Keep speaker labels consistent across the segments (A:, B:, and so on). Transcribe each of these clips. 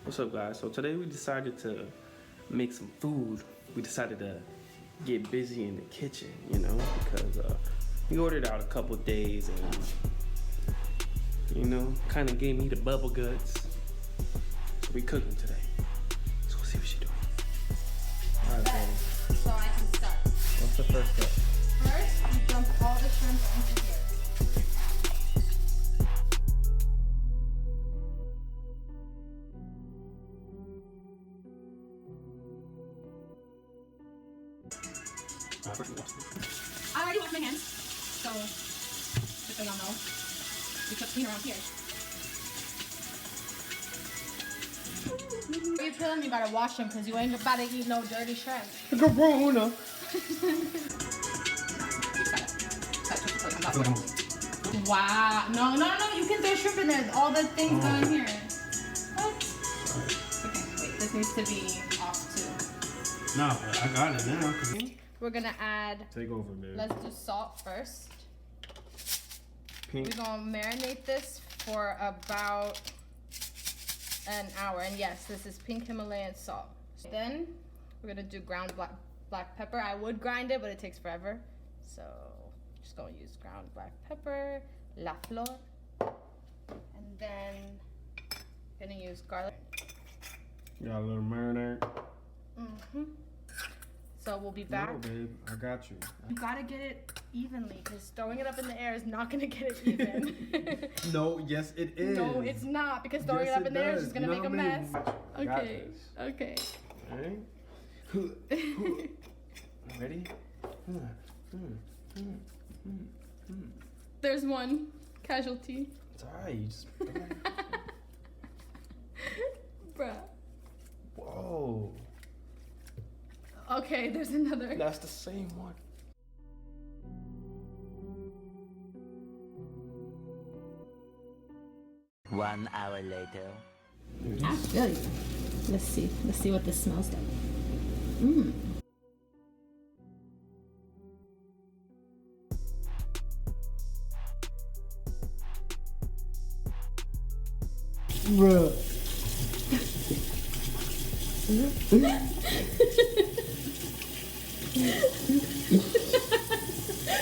A: What's up, guys? So today we decided to make some food. We decided to get busy in the kitchen, you know, because we ordered out a couple days and, you know, kind of gave me the bubble guts. So we cooking today. Let's go see what she doing. All right, baby.
B: So I can start.
A: What's the first step?
B: First, you dump all the shrimp into here. I already washed my hands, so just so y'all know, we put clean around here. What are you telling me about to wash them? Because you ain't about to eat no dirty shrimp.
A: Corona.
B: Wow. No, you can throw shrimp in there. All the things go in here. What? Okay, wait, this needs to be off too.
A: No, I got it now.
B: We're gonna add,
A: Take over, man.
B: let's do salt first.
A: Pink.
B: We're gonna marinate this for about an hour. And yes, this is pink Himalayan salt. Then we're gonna do ground black pepper. I would grind it, but it takes forever. So just gonna use ground black pepper, la flor. And then gonna use garlic.
A: Got a little marinade.
B: Mm-hmm. So we'll be back.
A: No, babe, I got you.
B: You gotta get it evenly, because throwing it up in the air is not gonna get it even.
A: No, yes it is.
B: No, it's not, because throwing it up in the air is just gonna make a mess. Okay, okay.
A: Alright. Ready?
B: There's one casualty.
A: It's alright, you just...
B: Bruh.
A: Whoa.
B: Okay, there's another.
A: That's the same one.
C: One hour later.
B: I feel you. Let's see what this smells like. Mmm.
A: Bruh.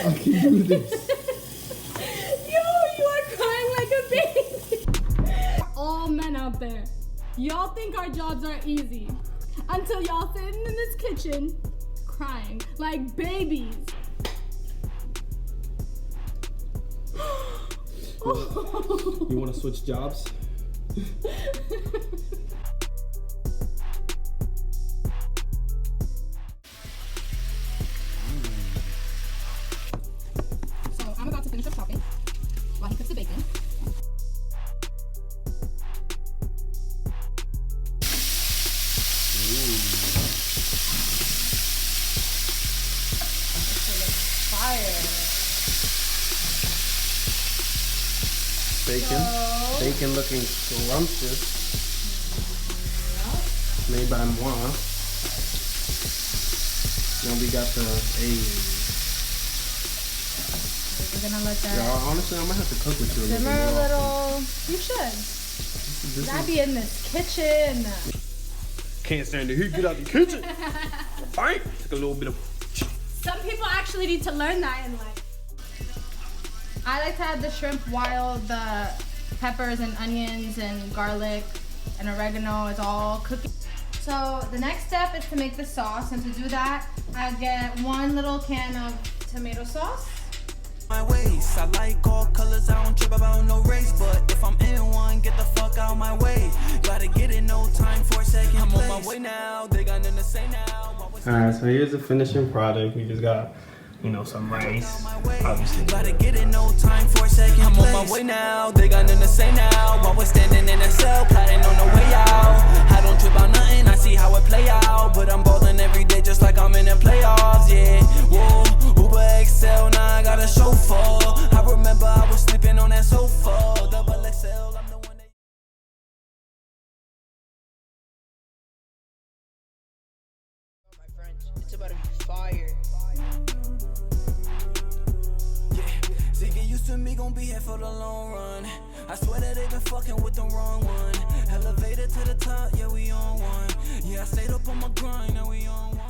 A: I can do this.
B: Yo, you are crying like a baby. All men out there, y'all think our jobs are easy until y'all sitting in this kitchen crying like babies.
A: You want to switch jobs?
B: So I'm about to finish up chopping while he cooks the bacon. Fire.
A: Bacon looking scrumptious.
B: Yep.
A: Made by moi. Then we got the
B: We're gonna let that
A: Y'all, honestly, I might have to cook with you a little
B: simmer
A: bit
B: a
A: more.
B: little. You should.
A: This
B: Not
A: is-
B: be in this kitchen.
A: Can't stand the heat. Get out the kitchen. Fine. Take a little bit of.
B: Some people actually need to learn that in life. I like to add the shrimp while the peppers and onions and garlic and oregano is all cooking. So the next step is to make the sauce, and to do that, I get one little can of tomato sauce.
D: My waist, I like all colors, I don't trip about no race, but if I'm in one, get the fuck out my way. Gotta get it, no time for a second. I'm on my way now, they got nothing to say now.
A: Alright, so here's the finishing product. We just got, you know, some rice, obviously.
D: Gotta get it, no time for a second. I'm on my way now, they got nothing to say now. While we're standing in a cell, plotting on the way out. I don't trip about nothing, I see how it play out. But I'm balling every day just like I'm in the playoffs, yeah. Whoa, Uber XL, now I got a chauffeur. I remember I was sleeping on that sofa. Double XL, I'm the one that...
E: My friends, it's about to be fire.
D: Yeah, they get used to me, gon' be here for the long run. I swear that they been fucking with the wrong stayed up on my grind, now we on one.